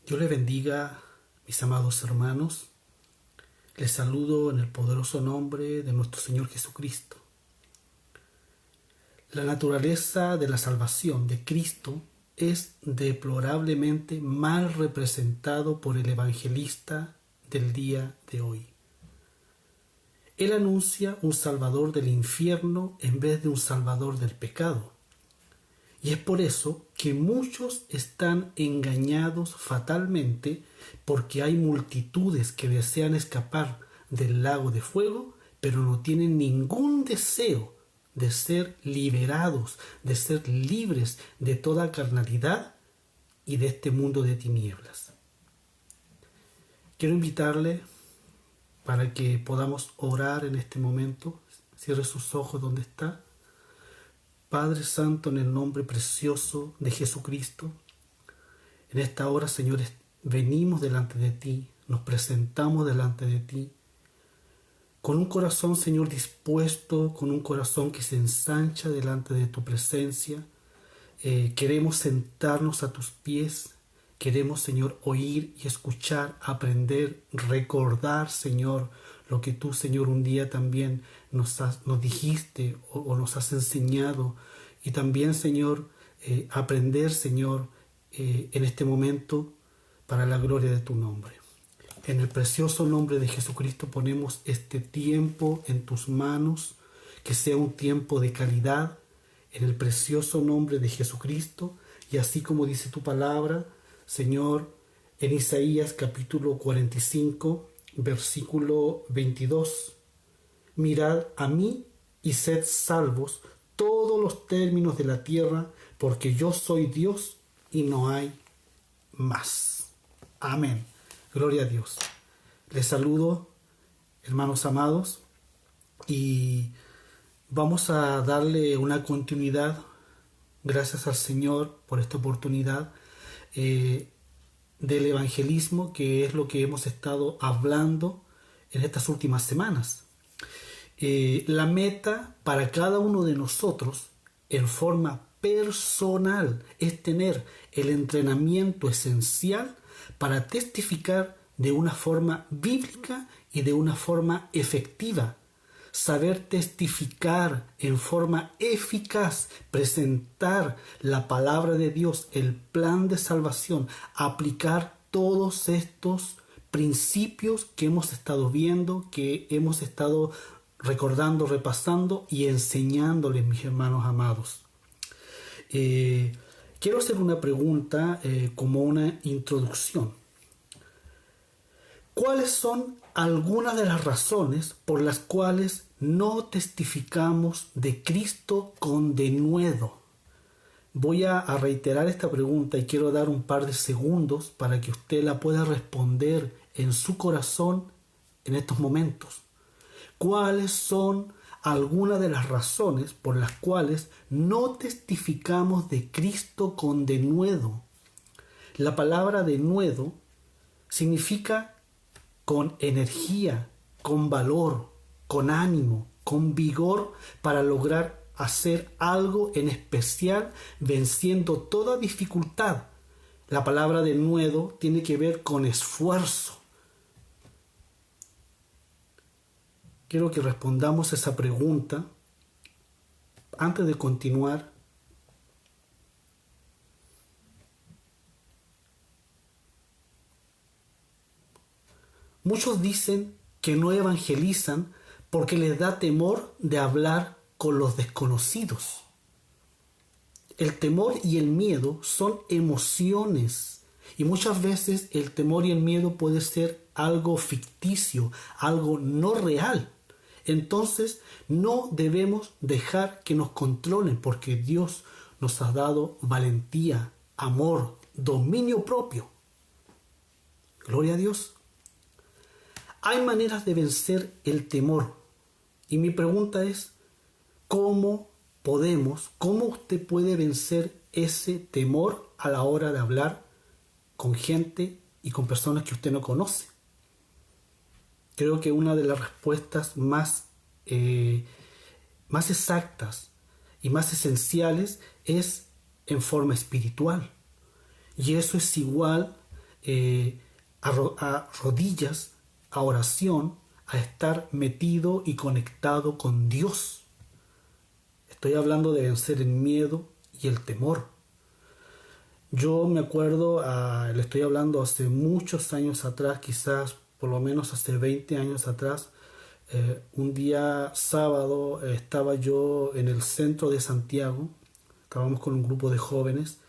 Dios les bendiga, mis amados hermanos. Les saludo en el poderoso nombre de nuestro Señor Jesucristo. La naturaleza de la salvación de Cristo es deplorablemente mal representado por el evangelista del día de hoy. Él anuncia un salvador del infierno en vez de un salvador del pecado. Y es por eso que muchos están engañados fatalmente, porque hay multitudes que desean escapar del lago de fuego, pero no tienen ningún deseo de ser liberados, de ser libres de toda carnalidad y de este mundo de tinieblas. Quiero invitarle para que podamos orar en este momento. Cierre sus ojos donde está. Padre Santo, en el nombre precioso de Jesucristo, en esta hora, Señor, venimos delante de ti, nos presentamos delante de ti, con un corazón, Señor, dispuesto, con un corazón que se ensancha delante de tu presencia. Queremos sentarnos a tus pies, queremos, Señor, oír y escuchar, aprender, recordar, Señor, lo que tú, Señor, un día también nos dijiste o nos has enseñado. Y también, Señor, aprender, Señor, en este momento para la gloria de tu nombre. En el precioso nombre de Jesucristo ponemos este tiempo en tus manos, que sea un tiempo de calidad, en el precioso nombre de Jesucristo. Y así como dice tu palabra, Señor, en Isaías capítulo 45, versículo 22, mirad a mí y sed salvos todos los términos de la tierra, porque yo soy Dios y no hay más. Amén. Gloria a Dios. Les saludo, hermanos amados, y vamos a darle una continuidad. Gracias al Señor por esta oportunidad del evangelismo, que es lo que hemos estado hablando en estas últimas semanas. La meta para cada uno de nosotros en forma personal es tener el entrenamiento esencial para testificar de una forma bíblica y de una forma efectiva. Saber testificar en forma eficaz, presentar la palabra de Dios, el plan de salvación, aplicar todos estos principios que hemos estado viendo, que hemos estado recordando, repasando y enseñándoles, mis hermanos amados. Quiero hacer una pregunta como una introducción. ¿Cuáles son algunas de las razones por las cuales no testificamos de Cristo con denuedo? Voy a reiterar esta pregunta y quiero dar un par de segundos para que usted la pueda responder en su corazón en estos momentos. ¿Cuáles son algunas de las razones por las cuales no testificamos de Cristo con denuedo? La palabra denuedo significa con energía, con valor, con ánimo, con vigor para lograr hacer algo en especial, venciendo toda dificultad. La palabra denuedo tiene que ver con esfuerzo. Quiero que respondamos esa pregunta antes de continuar. Muchos dicen que no evangelizan porque les da temor de hablar con los desconocidos. El temor y el miedo son emociones, y muchas veces el temor y el miedo puede ser algo ficticio, algo no real. Entonces no debemos dejar que nos controlen, porque Dios nos ha dado valentía, amor, dominio propio. Gloria a Dios. Hay maneras de vencer el temor. Y mi pregunta es, ¿cómo usted puede vencer ese temor a la hora de hablar con gente y con personas que usted no conoce? Creo que una de las respuestas más exactas y más esenciales es en forma espiritual. Y eso es igual a rodillas, a oración, a estar metido y conectado con Dios. Estoy hablando de vencer el miedo y el temor. Yo me acuerdo, le estoy hablando hace muchos años atrás, quizás por lo menos hace 20 años atrás, un día sábado estaba yo en el centro de Santiago, estábamos con un grupo de jóvenes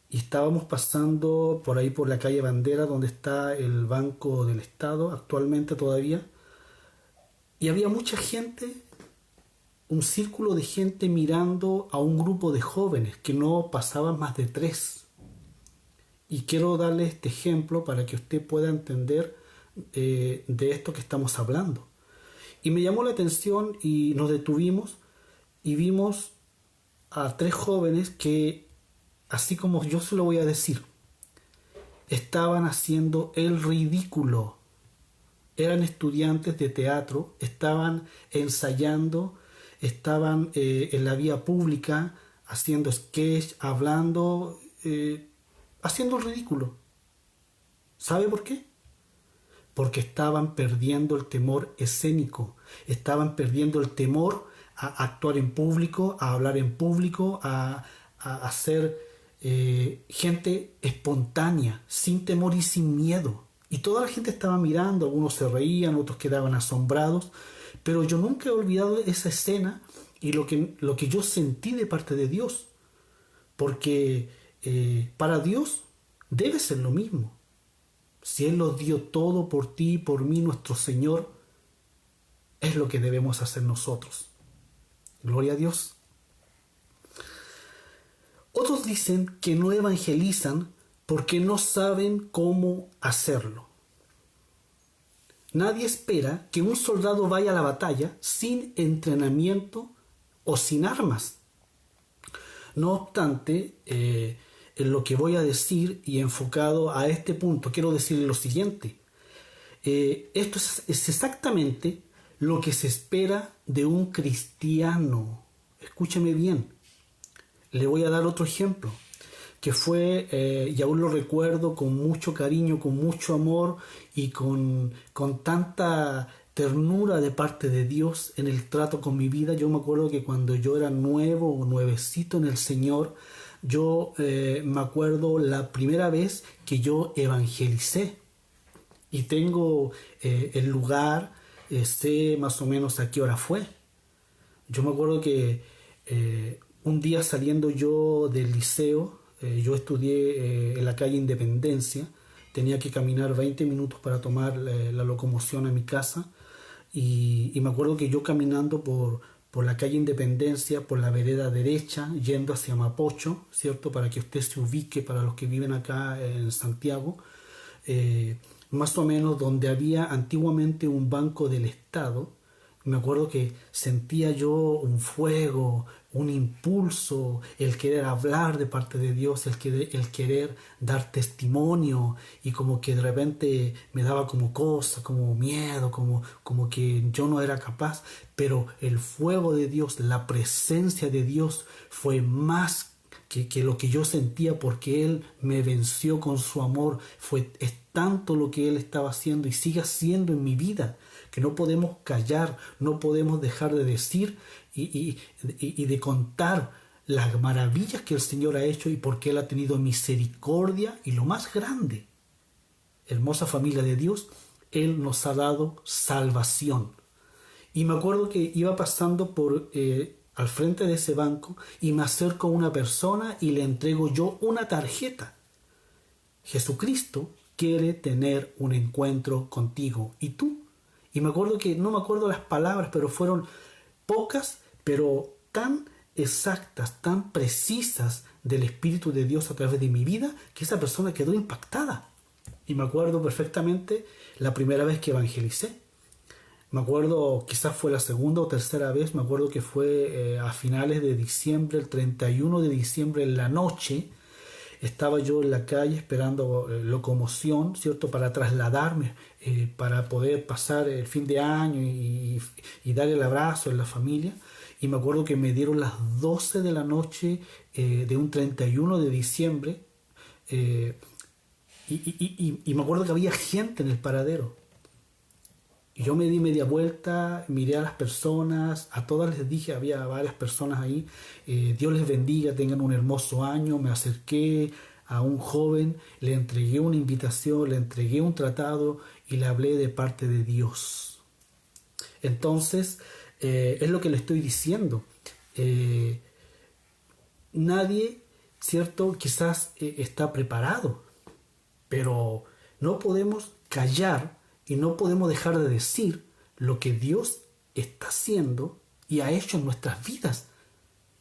y estábamos pasando por ahí por la calle Bandera, donde está el Banco del Estado actualmente todavía, y había mucha gente, un círculo de gente mirando a un grupo de jóvenes que no pasaban más de 3. Y quiero darle este ejemplo para que usted pueda entender de esto que estamos hablando. Y me llamó la atención y nos detuvimos y vimos a 3 jóvenes que, así como yo se lo voy a decir, estaban haciendo el ridículo. Eran estudiantes de teatro, estaban ensayando, estaban en la vía pública haciendo sketch, hablando, haciendo el ridículo. ¿Sabe por qué? Porque estaban perdiendo el temor escénico, estaban perdiendo el temor a actuar en público, a hablar en público, a ser gente espontánea, sin temor y sin miedo. Y toda la gente estaba mirando, algunos se reían, otros quedaban asombrados, pero yo nunca he olvidado esa escena y lo que yo sentí de parte de Dios, porque para Dios debe ser lo mismo. Si Él lo dio todo por ti y por mí, nuestro Señor, es lo que debemos hacer nosotros. Gloria a Dios. Otros dicen que no evangelizan porque no saben cómo hacerlo. Nadie espera que un soldado vaya a la batalla sin entrenamiento o sin armas. No obstante, en lo que voy a decir y enfocado a este punto, quiero decirle lo siguiente. Esto es exactamente lo que se espera de un cristiano. Escúcheme bien. Le voy a dar otro ejemplo, que fue, y aún lo recuerdo con mucho cariño, con mucho amor y con tanta ternura de parte de Dios en el trato con mi vida. Yo me acuerdo que cuando yo era nuevecito en el Señor, yo me acuerdo la primera vez que yo evangelicé. Y tengo el lugar, sé más o menos a qué hora fue. Yo me acuerdo que un día saliendo yo del liceo, yo estudié en la calle Independencia, tenía que caminar 20 minutos para tomar la locomoción a mi casa y me acuerdo que yo caminando por la calle Independencia, por la vereda derecha, yendo hacia Mapocho, ¿cierto? Para que usted se ubique, para los que viven acá en Santiago, más o menos donde había antiguamente un banco del Estado. Me acuerdo que sentía yo un fuego, un impulso, el querer hablar de parte de Dios, el querer dar testimonio, y como que de repente me daba como cosa, como miedo, como que yo no era capaz, pero el fuego de Dios, la presencia de Dios fue más que lo que yo sentía, porque Él me venció con su amor. Es tanto lo que Él estaba haciendo y sigue haciendo en mi vida, que no podemos callar, no podemos dejar de decir y de contar las maravillas que el Señor ha hecho y porque Él ha tenido misericordia. Y lo más grande, hermosa familia de Dios, Él nos ha dado salvación. Y me acuerdo que iba pasando al frente de ese banco y me acerco a una persona y le entrego yo una tarjeta. Jesucristo quiere tener un encuentro contigo. ¿Y tú? Y me acuerdo que, no me acuerdo las palabras, pero fueron pocas, pero tan exactas, tan precisas del Espíritu de Dios a través de mi vida, que esa persona quedó impactada. Y me acuerdo perfectamente la primera vez que evangelicé. Me acuerdo, quizás fue la segunda o tercera vez, me acuerdo que fue a finales de diciembre, el 31 de diciembre en la noche. Estaba yo en la calle esperando locomoción, ¿cierto?, para trasladarme, para poder pasar el fin de año y dar el abrazo en la familia. Y me acuerdo que me dieron las 12 de la noche de un 31 de diciembre. y me acuerdo que había gente en el paradero. Y yo me di media vuelta, miré a las personas, a todas les dije, había varias personas ahí, Dios les bendiga, tengan un hermoso año. Me acerqué a un joven, le entregué una invitación, le entregué un tratado y le hablé de parte de Dios. Entonces, es lo que le estoy diciendo. Nadie, ¿cierto? Quizás está preparado, pero no podemos callar y no podemos dejar de decir lo que Dios está haciendo y ha hecho en nuestras vidas,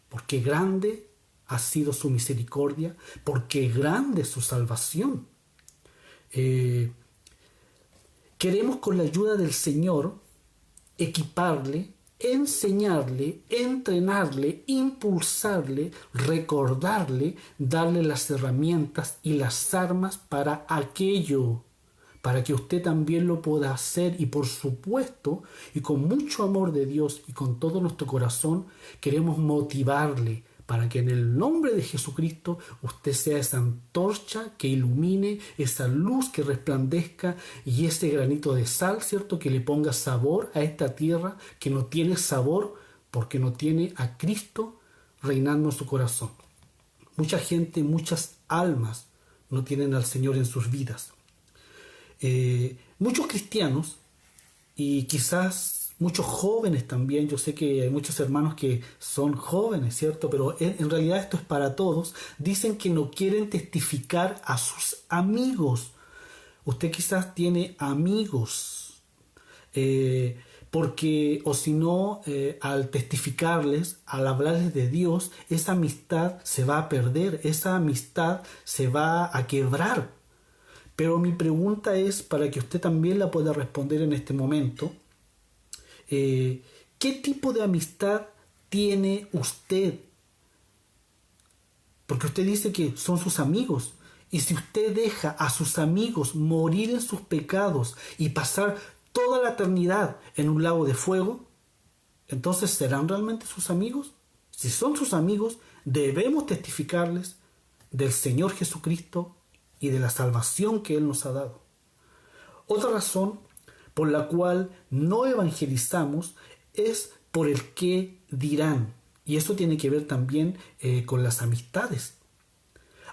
porque grande ha sido su misericordia, porque grande es su salvación. Queremos con la ayuda del Señor equiparle, enseñarle, entrenarle, impulsarle, recordarle, darle las herramientas y las armas para aquello, para que usted también lo pueda hacer. Y por supuesto, y con mucho amor de Dios y con todo nuestro corazón, queremos motivarle para que en el nombre de Jesucristo usted sea esa antorcha que ilumine, esa luz que resplandezca y ese granito de sal, ¿cierto? Que le ponga sabor a esta tierra que no tiene sabor porque no tiene a Cristo reinando en su corazón. Mucha gente, muchas almas no tienen al Señor en sus vidas. Muchos cristianos y quizás muchos jóvenes también, yo sé que hay muchos hermanos que son jóvenes, ¿cierto? Pero en realidad esto es para todos, dicen que no quieren testificar a sus amigos. Usted quizás tiene amigos, porque, o si no, al testificarles, al hablarles de Dios, esa amistad se va a perder, esa amistad se va a quebrar. Pero mi pregunta es, para que usted también la pueda responder en este momento, ¿qué tipo de amistad tiene usted? Porque usted dice que son sus amigos. Y si usted deja a sus amigos morir en sus pecados y pasar toda la eternidad en un lago de fuego, entonces ¿serán realmente sus amigos? Si son sus amigos, debemos testificarles del Señor Jesucristo y de la salvación que Él nos ha dado. Otra razón por la cual no evangelizamos es por el qué dirán. Y eso tiene que ver también con las amistades.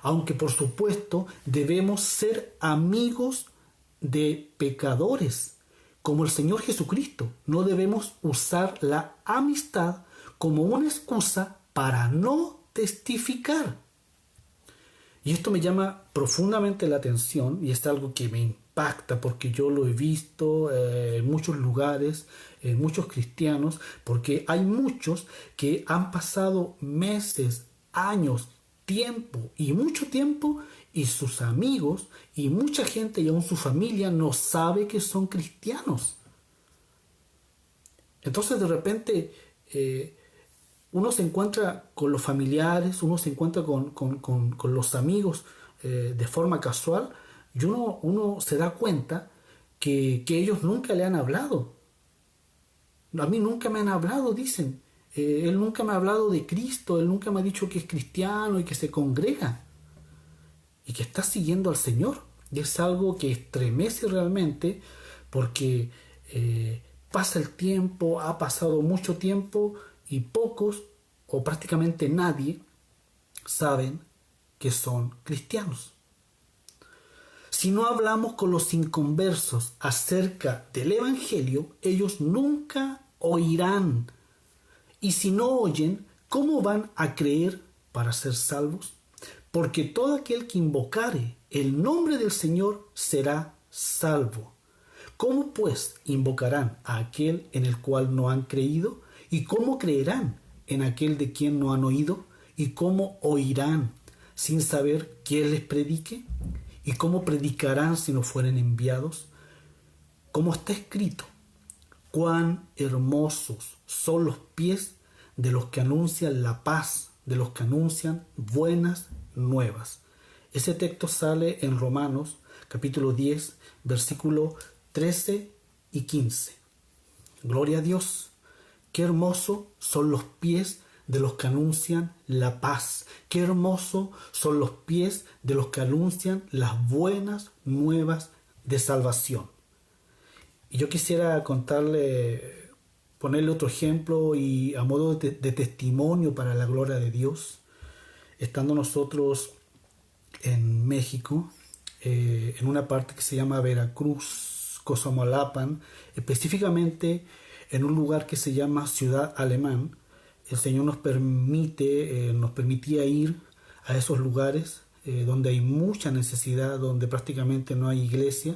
Aunque por supuesto debemos ser amigos de pecadores, como el Señor Jesucristo. No debemos usar la amistad como una excusa para no testificar. Y esto me llama profundamente la atención y es algo que me impacta porque yo lo he visto en muchos lugares, en muchos cristianos, porque hay muchos que han pasado meses, años, tiempo y mucho tiempo y sus amigos y mucha gente y aún su familia no sabe que son cristianos. Entonces de repente uno se encuentra con los familiares, uno se encuentra con los amigos de forma casual y uno se da cuenta que ellos nunca le han hablado. A mí nunca me han hablado, dicen. Él nunca me ha hablado de Cristo, él nunca me ha dicho que es cristiano y que se congrega y que está siguiendo al Señor. Y es algo que estremece realmente porque pasa el tiempo, ha pasado mucho tiempo y pocos o prácticamente nadie saben que son cristianos. Si no hablamos con los inconversos acerca del Evangelio, ellos nunca oirán. Y si no oyen, ¿cómo van a creer para ser salvos? Porque todo aquel que invocare el nombre del Señor será salvo. ¿Cómo pues invocarán a aquel en el cual no han creído? ¿Y cómo creerán en aquel de quien no han oído? ¿Y cómo oirán sin saber quién les predique? ¿Y cómo predicarán si no fueren enviados? Como está escrito, cuán hermosos son los pies de los que anuncian la paz, de los que anuncian buenas nuevas. Ese texto sale en Romanos capítulo 10, versículo 13 y 15. Gloria a Dios. Qué hermosos son los pies de los que anuncian la paz. Qué hermosos son los pies de los que anuncian las buenas nuevas de salvación. Y yo quisiera ponerle otro ejemplo y a modo de testimonio para la gloria de Dios. Estando nosotros en México, en una parte que se llama Veracruz, Cosamalapan, específicamente en un lugar que se llama Ciudad Alemán, el Señor nos permitía ir a esos lugares donde hay mucha necesidad, donde prácticamente no hay iglesia.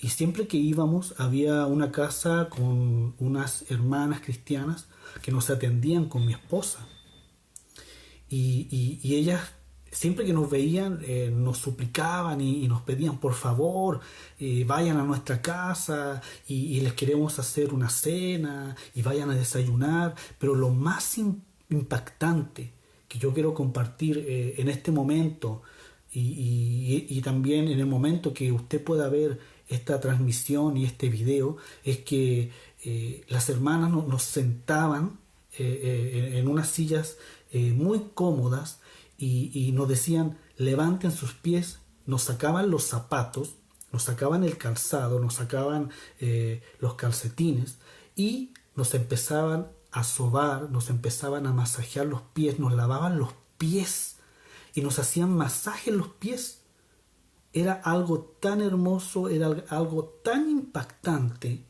Y siempre que íbamos había una casa con unas hermanas cristianas que nos atendían con mi esposa. Y ellas, siempre que nos veían, nos suplicaban y nos pedían, por favor, vayan a nuestra casa y les queremos hacer una cena y vayan a desayunar. Pero lo más impactante que yo quiero compartir en este momento y también en el momento que usted pueda ver esta transmisión y este video es que las hermanas nos sentaban en unas sillas muy cómodas y nos decían, levanten sus pies, nos sacaban los zapatos, nos sacaban el calzado, nos sacaban los calcetines y nos empezaban a sobar, nos empezaban a masajear los pies, nos lavaban los pies y nos hacían masaje en los pies. Era algo tan hermoso, era algo tan impactante,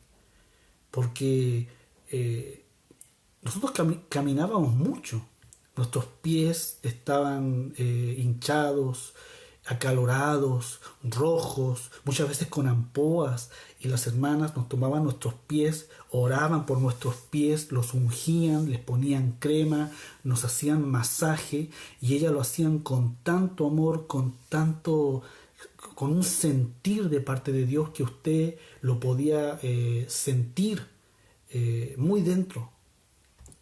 porque nosotros caminábamos mucho. Nuestros pies estaban hinchados, acalorados, rojos, muchas veces con ampoas, y las hermanas nos tomaban nuestros pies, oraban por nuestros pies, los ungían, les ponían crema, nos hacían masaje, y ellas lo hacían con tanto amor, con un sentir de parte de Dios que usted lo podía sentir muy dentro.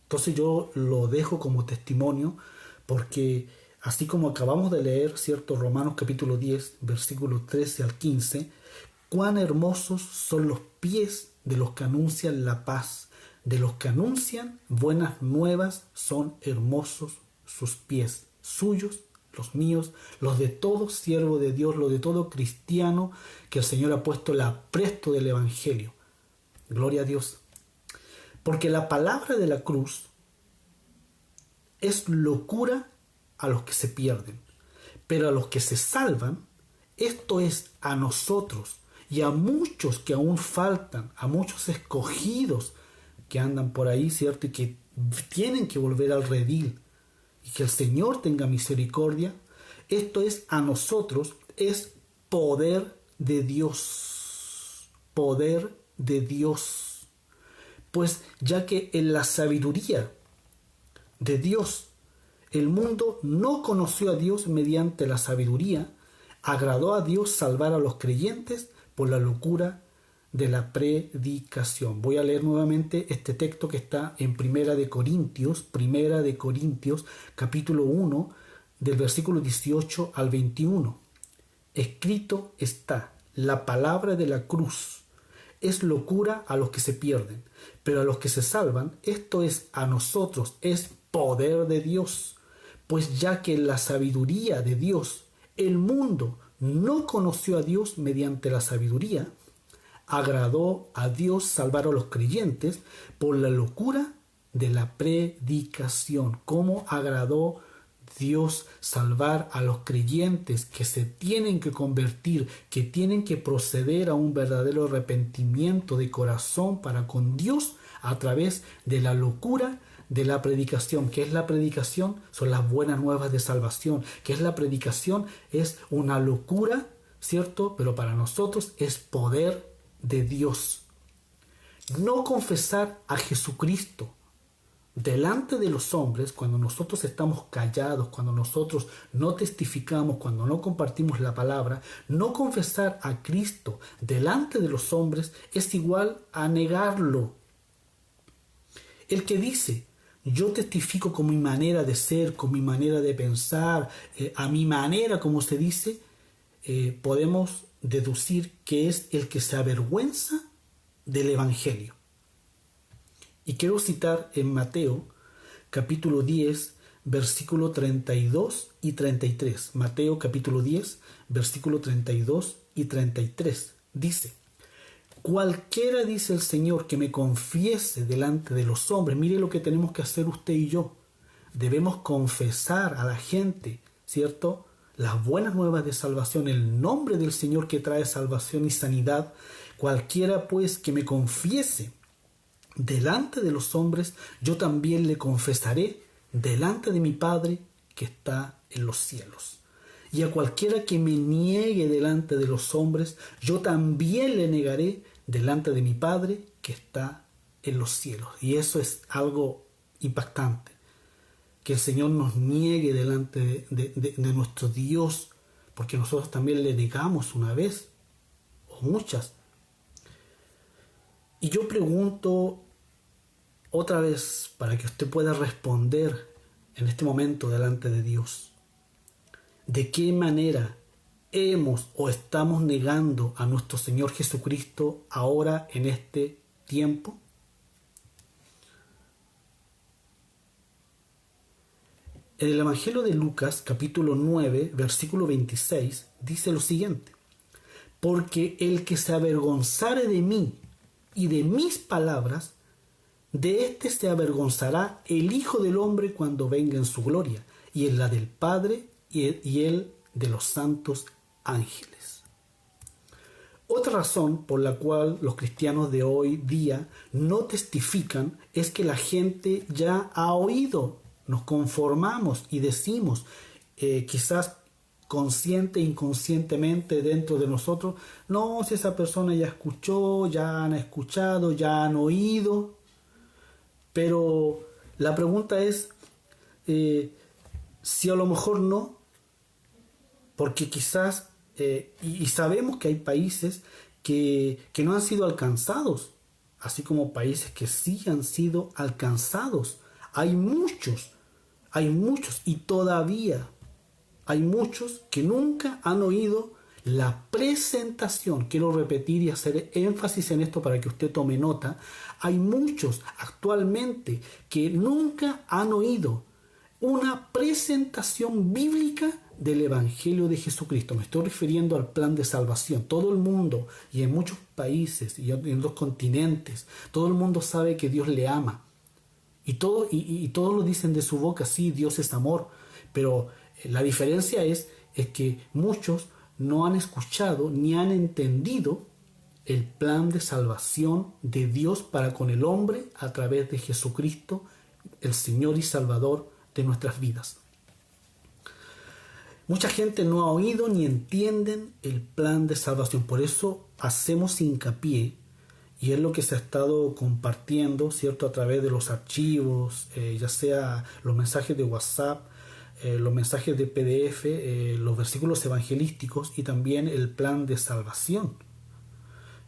Entonces yo lo dejo como testimonio porque así como acabamos de leer, ¿cierto? Romanos capítulo 10, versículos 13 al 15, cuán hermosos son los pies de los que anuncian la paz, de los que anuncian buenas nuevas, son hermosos sus pies, suyos, los míos, los de todo siervo de Dios, los de todo cristiano que el Señor ha puesto el apresto del Evangelio. Gloria a Dios. Porque la palabra de la cruz es locura a los que se pierden, pero a los que se salvan, esto es a nosotros y a muchos que aún faltan, a muchos escogidos que andan por ahí, ¿cierto? Y que tienen que volver al redil y que el Señor tenga misericordia. Esto es a nosotros, es poder de Dios, poder de Dios. Pues ya que en la sabiduría de Dios el mundo no conoció a Dios mediante la sabiduría, agradó a Dios salvar a los creyentes por la locura de la predicación. Voy a leer nuevamente este texto que está en Primera de Corintios, capítulo 1, del versículo 18 al 21. Escrito está, la palabra de la cruz es locura a los que se pierden, pero a los que se salvan, esto es a nosotros, es poder de Dios. Pues ya que en la sabiduría de Dios el mundo no conoció a Dios mediante la sabiduría, agradó a Dios salvar a los creyentes por la locura de la predicación. ¿Cómo agradó Dios salvar a los creyentes que se tienen que convertir, que tienen que proceder a un verdadero arrepentimiento de corazón para con Dios a través de la locura de la predicación? ¿Qué es la predicación? Son las buenas nuevas de salvación. ¿Qué es la predicación? Es una locura, ¿cierto? Pero para nosotros es poder de Dios. No confesar a Jesucristo delante de los hombres, cuando nosotros estamos callados, cuando nosotros no testificamos, cuando no compartimos la palabra, no confesar a Cristo delante de los hombres es igual a negarlo. El que dice, yo testifico con mi manera de ser, con mi manera de pensar, a mi manera, como se dice, podemos deducir que es el que se avergüenza del Evangelio. Y quiero citar en Mateo capítulo 10, versículo 32 y 33. Mateo capítulo 10, versículo 32 y 33. Dice: cualquiera, dice el Señor, que me confiese delante de los hombres. Mire lo que tenemos que hacer usted y yo. Debemos confesar a la gente, ¿cierto?, las buenas nuevas de salvación, el nombre del Señor que trae salvación y sanidad. Cualquiera pues que me confiese delante de los hombres, yo también le confesaré delante de mi Padre que está en los cielos. Y a cualquiera que me niegue delante de los hombres, yo también le negaré delante de mi Padre que está en los cielos. Y eso es algo impactante, que el Señor nos niegue delante de nuestro Dios, porque nosotros también le negamos una vez o muchas. Y yo pregunto otra vez, para que usted pueda responder en este momento delante de Dios: ¿de qué manera hemos o estamos negando a nuestro Señor Jesucristo ahora en este tiempo? En el Evangelio de Lucas, capítulo 9, versículo 26, dice lo siguiente: porque el que se avergonzare de mí y de mis palabras, de éste se avergonzará el Hijo del Hombre cuando venga en su gloria, y en la del Padre y el de los santos ángeles. Otra razón por la cual los cristianos de hoy día no testifican es que la gente ya ha oído. Nos conformamos y decimos, quizás consciente e inconscientemente dentro de nosotros: no, si esa persona ya escuchó, ya han escuchado, ya han oído. Pero la pregunta es, si a lo mejor no, porque quizás, y sabemos que hay países que no han sido alcanzados, así como países que sí han sido alcanzados. Hay muchos, y todavía hay muchos que nunca han oído la presentación. Quiero repetir y hacer énfasis en esto para que usted tome nota. Hay muchos actualmente que nunca han oído una presentación bíblica del Evangelio de Jesucristo. Me estoy refiriendo al plan de salvación. Todo el mundo, y en muchos países y en los continentes, todo el mundo sabe que Dios le ama. Y todos lo dicen de su boca: sí, Dios es amor. Pero la diferencia es que muchos no han escuchado ni han entendido el plan de salvación de Dios para con el hombre a través de Jesucristo, el Señor y Salvador de nuestras vidas. Mucha gente no ha oído ni entienden el plan de salvación. Por eso hacemos hincapié, y es lo que se ha estado compartiendo, ¿cierto?, a través de los archivos, ya sea los mensajes de WhatsApp, los mensajes de PDF, los versículos evangelísticos y también el plan de salvación.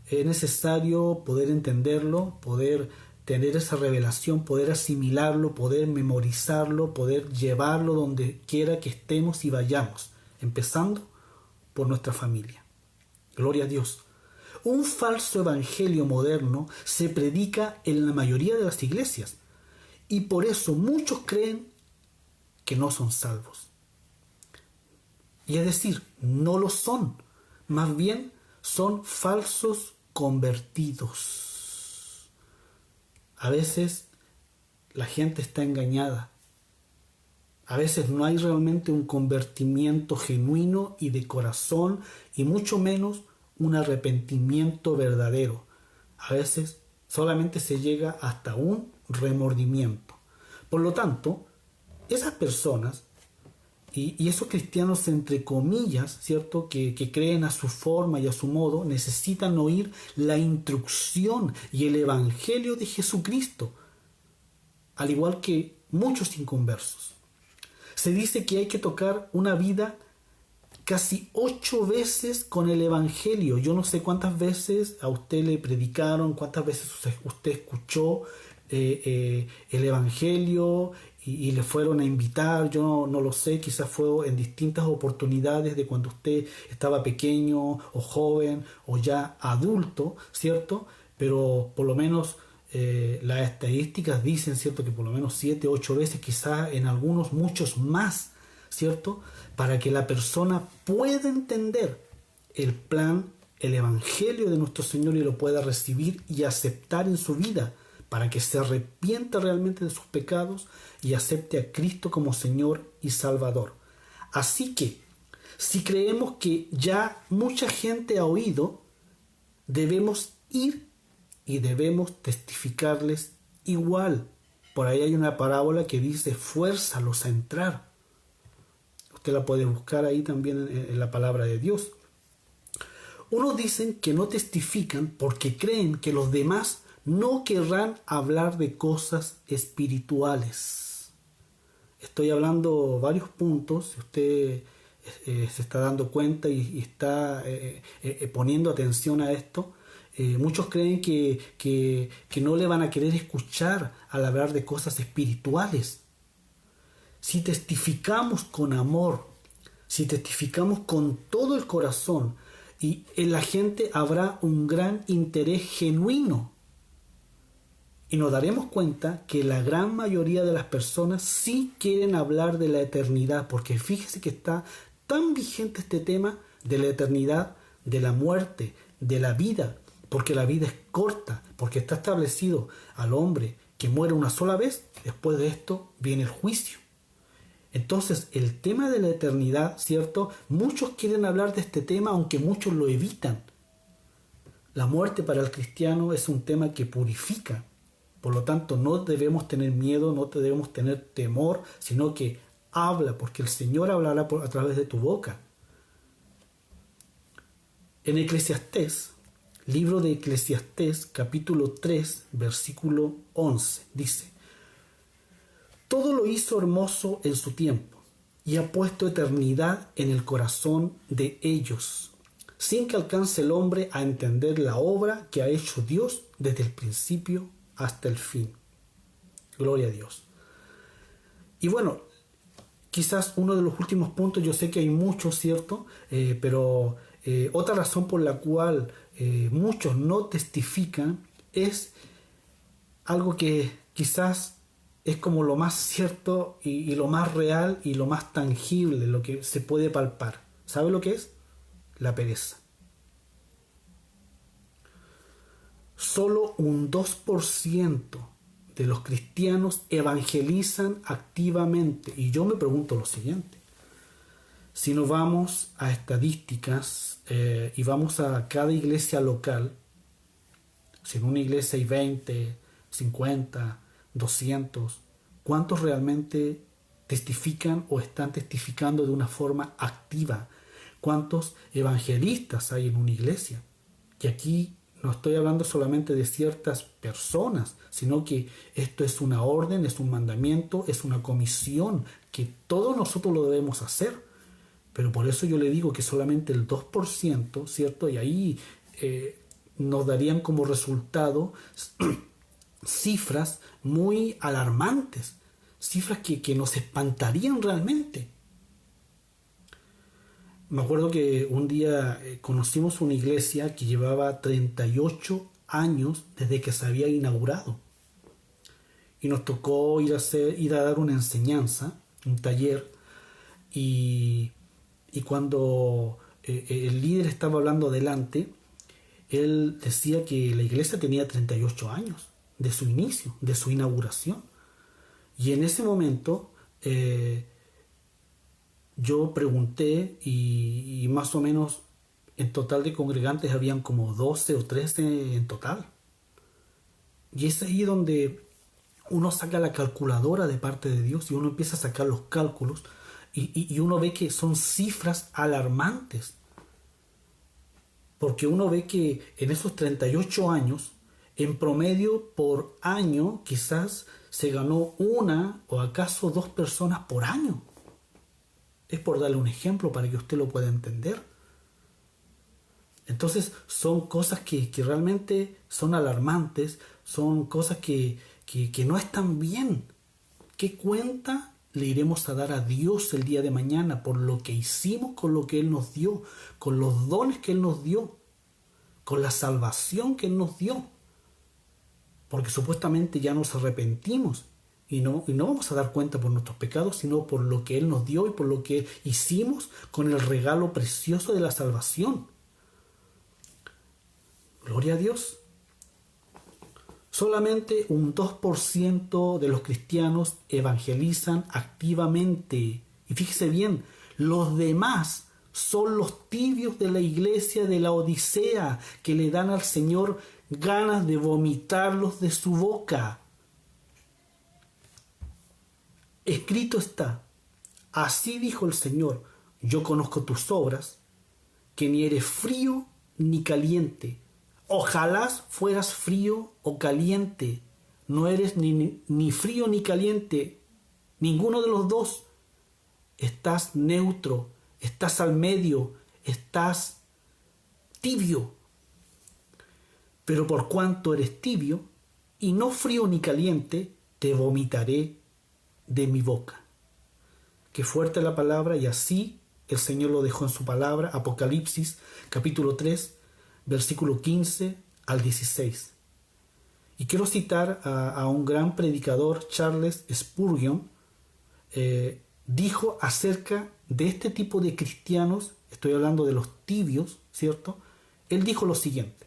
Es necesario poder entenderlo, poder tener esa revelación, poder asimilarlo, poder memorizarlo, poder llevarlo donde quiera que estemos y vayamos, empezando por nuestra familia. Gloria a Dios. Un falso evangelio moderno se predica en la mayoría de las iglesias, y por eso muchos creen que no son salvos. Y es decir, no lo son, más bien son falsos convertidos. A veces la gente está engañada. A veces no hay realmente un convertimiento genuino y de corazón, y mucho menos un arrepentimiento verdadero. A veces solamente se llega hasta un remordimiento. Por lo tanto, esas personas y esos cristianos entre comillas, ¿cierto?, que creen a su forma y a su modo, necesitan oír la instrucción y el evangelio de Jesucristo, al igual que muchos inconversos. Se dice que hay que tocar una vida casi 8 veces con el evangelio. Yo no sé cuántas veces a usted le predicaron, cuántas veces usted escuchó el evangelio y le fueron a invitar. Yo no lo sé, quizás fue en distintas oportunidades de cuando usted estaba pequeño o joven o ya adulto, ¿cierto? Pero por lo menos las estadísticas dicen, ¿cierto?, que por lo menos 7, 8 veces, quizás en algunos muchos más, ¿cierto?, para que la persona pueda entender el plan, el evangelio de nuestro Señor y lo pueda recibir y aceptar en su vida, para que se arrepienta realmente de sus pecados y acepte a Cristo como Señor y Salvador. Así que, si creemos que ya mucha gente ha oído, debemos ir y debemos testificarles igual. Por ahí hay una parábola que dice: fuérzalos a entrar. Usted la puede buscar ahí también en la palabra de Dios. Unos dicen que no testifican porque creen que los demás no querrán hablar de cosas espirituales. Estoy hablando varios puntos. Si usted se está dando cuenta y está poniendo atención a esto, muchos creen que no le van a querer escuchar al hablar de cosas espirituales. Si testificamos con amor, si testificamos con todo el corazón, y en la gente habrá un gran interés genuino. Y nos daremos cuenta que la gran mayoría de las personas sí quieren hablar de la eternidad, porque fíjese que está tan vigente este tema de la eternidad, de la muerte, de la vida, porque la vida es corta, porque está establecido al hombre que muere una sola vez, y después de esto viene el juicio. Entonces, el tema de la eternidad, ¿cierto? Muchos quieren hablar de este tema, aunque muchos lo evitan. La muerte para el cristiano es un tema que purifica. Por lo tanto, no debemos tener miedo, no debemos tener temor, sino que habla, porque el Señor hablará a través de tu boca. En Eclesiastés, libro de Eclesiastés, capítulo 3, versículo 11, dice: todo lo hizo hermoso en su tiempo, y ha puesto eternidad en el corazón de ellos, sin que alcance el hombre a entender la obra que ha hecho Dios desde el principio hasta el fin. Gloria a Dios. Y bueno, quizás uno de los últimos puntos, yo sé que hay muchos, ¿cierto? Pero otra razón por la cual muchos no testifican es algo que quizás es como lo más cierto y lo más real y lo más tangible, lo que se puede palpar. ¿Sabe lo que es? La pereza. Solo un 2% de los cristianos evangelizan activamente. Y yo me pregunto lo siguiente: si nos vamos a estadísticas y vamos a cada iglesia local, si en una iglesia hay 20, 50, 200, ¿cuántos realmente testifican o están testificando de una forma activa? ¿Cuántos evangelistas hay en una iglesia? Y aquí no estoy hablando solamente de ciertas personas, sino que esto es una orden, es un mandamiento, es una comisión que todos nosotros lo debemos hacer. Pero por eso yo le digo que solamente el 2%, ¿cierto? Y ahí nos darían como resultado cifras muy alarmantes, cifras que nos espantarían realmente. Me acuerdo que un día conocimos una iglesia que llevaba 38 años desde que se había inaugurado, y nos tocó ir a dar una enseñanza, un taller, y cuando el líder estaba hablando adelante, él decía que la iglesia tenía 38 años de su inicio, de su inauguración. Y en ese momento yo pregunté y más o menos en total de congregantes habían como 12 o 13 en total. Y es ahí donde uno saca la calculadora de parte de Dios y uno empieza a sacar los cálculos y uno ve que son cifras alarmantes. Porque uno ve que en esos 38 años, en promedio por año, quizás se ganó una o acaso 2 personas por año. Es por darle un ejemplo para que usted lo pueda entender. Entonces son cosas que realmente son alarmantes, son cosas que no están bien. ¿Qué cuenta le iremos a dar a Dios el día de mañana por lo que hicimos con lo que Él nos dio, con los dones que Él nos dio, con la salvación que Él nos dio? porque supuestamente ya nos arrepentimos y no vamos a dar cuenta por nuestros pecados, sino por lo que Él nos dio y por lo que hicimos con el regalo precioso de la salvación. Gloria a Dios. Solamente un 2% de los cristianos evangelizan activamente. Y fíjese bien, los demás son los tibios de la iglesia de la Odisea que le dan al Señor ganas de vomitarlos de su boca. Escrito está, así dijo el Señor, yo conozco tus obras, que ni eres frío ni caliente. Ojalá fueras frío o caliente. No eres ni frío ni caliente. Ninguno de los dos. Estás neutro. Estás al medio. Estás tibio. Pero por cuanto eres tibio y no frío ni caliente, te vomitaré de mi boca. Qué fuerte la palabra, y así el Señor lo dejó en su palabra. Apocalipsis capítulo 3. Versículo 15 al 16. Y quiero citar a un gran predicador, Charles Spurgeon, dijo acerca de este tipo de cristianos, estoy hablando de los tibios, ¿cierto? Él dijo lo siguiente: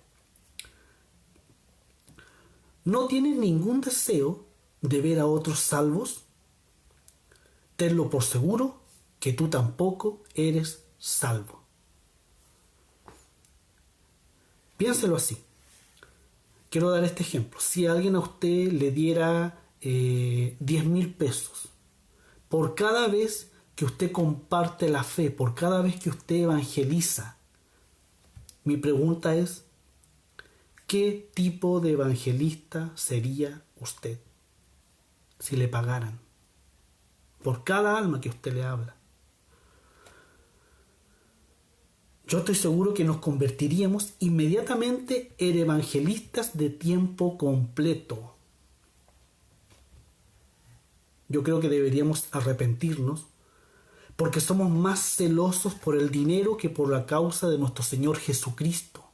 ¿no tienes ningún deseo de ver a otros salvos? Tenlo por seguro que tú tampoco eres salvo. Piénselo así. Quiero dar este ejemplo. Si alguien a usted le diera 10,000 pesos por cada vez que usted comparte la fe, por cada vez que usted evangeliza, mi pregunta es, ¿qué tipo de evangelista sería usted si le pagaran por cada alma que usted le habla? Yo estoy seguro que nos convertiríamos inmediatamente en evangelistas de tiempo completo. Yo creo que deberíamos arrepentirnos porque somos más celosos por el dinero que por la causa de nuestro Señor Jesucristo.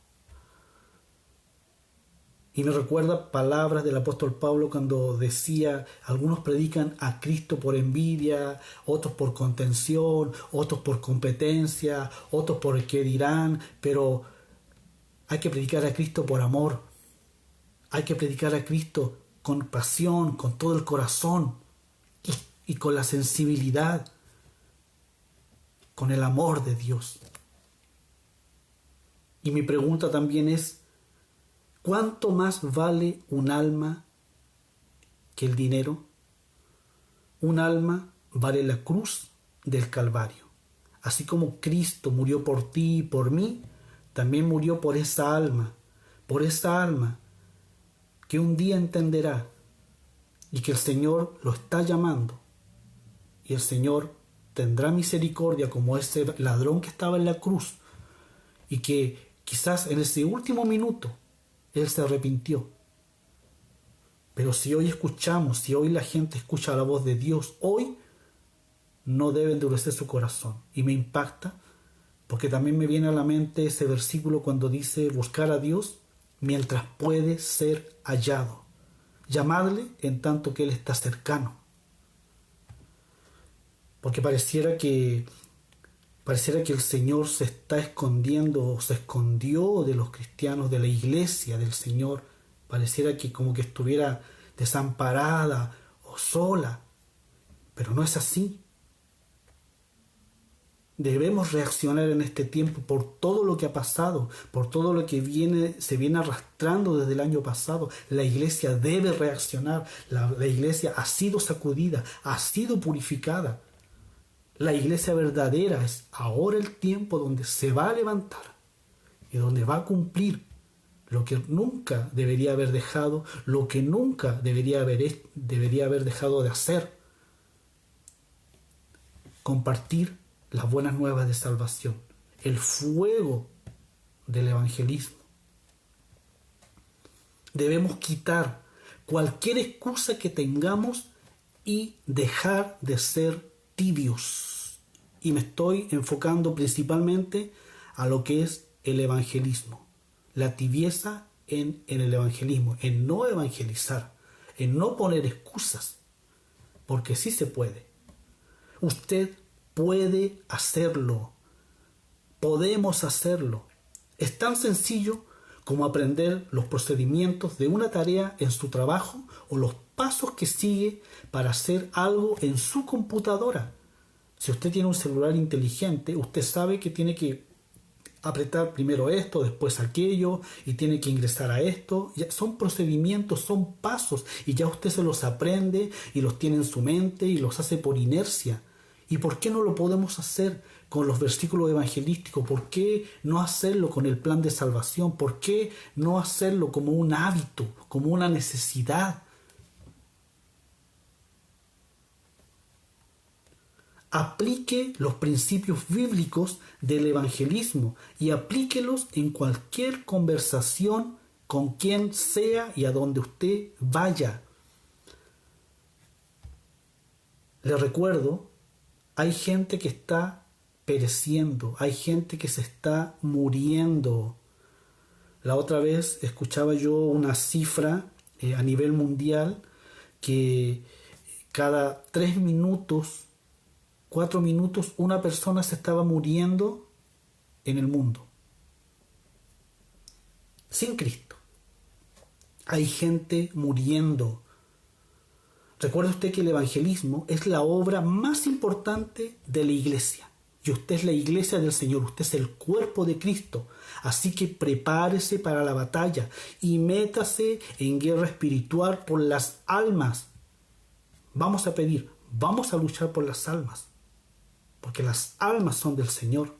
Y me recuerda palabras del apóstol Pablo cuando decía, algunos predican a Cristo por envidia, otros por contención, otros por competencia, otros por el que dirán, pero hay que predicar a Cristo por amor. Hay que predicar a Cristo con pasión, con todo el corazón y con la sensibilidad, con el amor de Dios. Y mi pregunta también es, ¿cuánto más vale un alma que el dinero? Un alma vale la cruz del Calvario. Así como Cristo murió por ti y por mí, también murió por esa alma que un día entenderá y que el Señor lo está llamando. Y el Señor tendrá misericordia como ese ladrón que estaba en la cruz y que quizás en ese último minuto Él se arrepintió. Pero si hoy la gente escucha la voz de Dios, hoy no debe endurecer su corazón. Y me impacta porque también me viene a la mente ese versículo cuando dice buscar a Dios mientras puede ser hallado. Llamadle en tanto que Él está cercano. Porque pareciera que el Señor se está escondiendo o se escondió de los cristianos, de la iglesia del Señor. Pareciera que como que estuviera desamparada o sola. Pero no es así. Debemos reaccionar en este tiempo por todo lo que ha pasado, por todo lo que se viene arrastrando desde el año pasado. La iglesia debe reaccionar. La iglesia ha sido sacudida, ha sido purificada. La iglesia verdadera es ahora el tiempo donde se va a levantar y donde va a cumplir lo que nunca debería haber dejado, lo que nunca debería haber dejado de hacer. Compartir las buenas nuevas de salvación, el fuego del evangelismo. Debemos quitar cualquier excusa que tengamos y dejar de ser tibios. Y me estoy enfocando principalmente a lo que es el evangelismo. La tibieza en el evangelismo, en no evangelizar, en no poner excusas, porque sí se puede. Usted puede hacerlo, podemos hacerlo. Es tan sencillo como aprender los procedimientos de una tarea en su trabajo o los pasos que sigue para hacer algo en su computadora. Si usted tiene un celular inteligente, usted sabe que tiene que apretar primero esto, después aquello, y tiene que ingresar a esto. Ya son procedimientos, son pasos, y ya usted se los aprende y los tiene en su mente y los hace por inercia. ¿Y por qué no lo podemos hacer con los versículos evangelísticos? ¿Por qué no hacerlo con el plan de salvación? ¿Por qué no hacerlo como un hábito, como una necesidad? Aplique los principios bíblicos del evangelismo y aplíquelos en cualquier conversación con quien sea y a donde usted vaya. Le recuerdo, hay gente que está pereciendo, hay gente que se está muriendo. La otra vez escuchaba yo una cifra a nivel mundial que cada 3 minutos, 4 minutos, una persona se estaba muriendo en el mundo. Sin Cristo. Hay gente muriendo. Recuerde usted que el evangelismo es la obra más importante de la iglesia. Y usted es la iglesia del Señor, usted es el cuerpo de Cristo. Así que prepárese para la batalla y métase en guerra espiritual por las almas. Vamos a pedir, vamos a luchar por las almas, porque las almas son del Señor.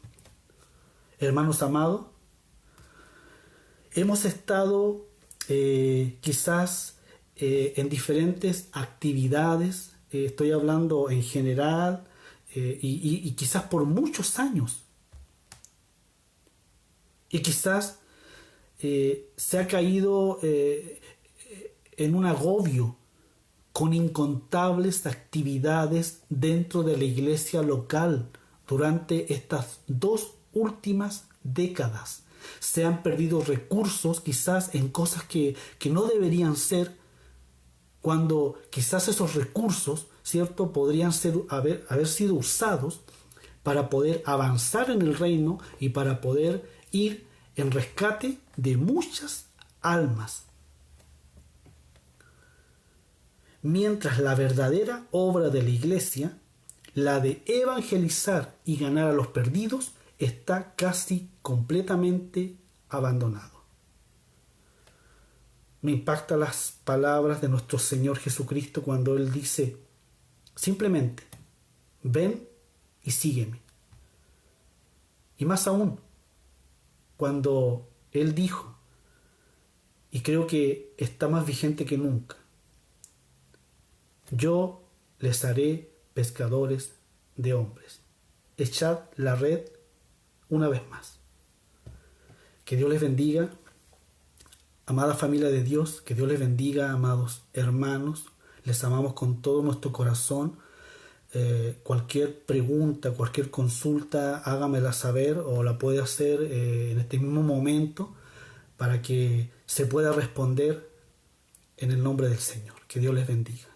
Hermanos amados, hemos estado quizás en diferentes actividades, estoy hablando en general, y quizás por muchos años. Y quizás se ha caído en un agobio con incontables actividades dentro de la iglesia local durante estas 2 últimas décadas. Se han perdido recursos quizás en cosas que no deberían ser, cuando quizás esos recursos, ¿cierto?, podrían haber sido usados para poder avanzar en el reino y para poder ir en rescate de muchas almas. Mientras la verdadera obra de la iglesia, la de evangelizar y ganar a los perdidos, está casi completamente abandonado. Me impactan las palabras de nuestro Señor Jesucristo cuando Él dice simplemente: ven y sígueme. Y más aún, cuando Él dijo, y creo que está más vigente que nunca: yo les haré pescadores de hombres. Echad la red una vez más. Que Dios les bendiga, amada familia de Dios, que Dios les bendiga, amados hermanos. Les amamos con todo nuestro corazón. Cualquier pregunta, cualquier consulta, hágamela saber o la puede hacer en este mismo momento para que se pueda responder en el nombre del Señor. Que Dios les bendiga.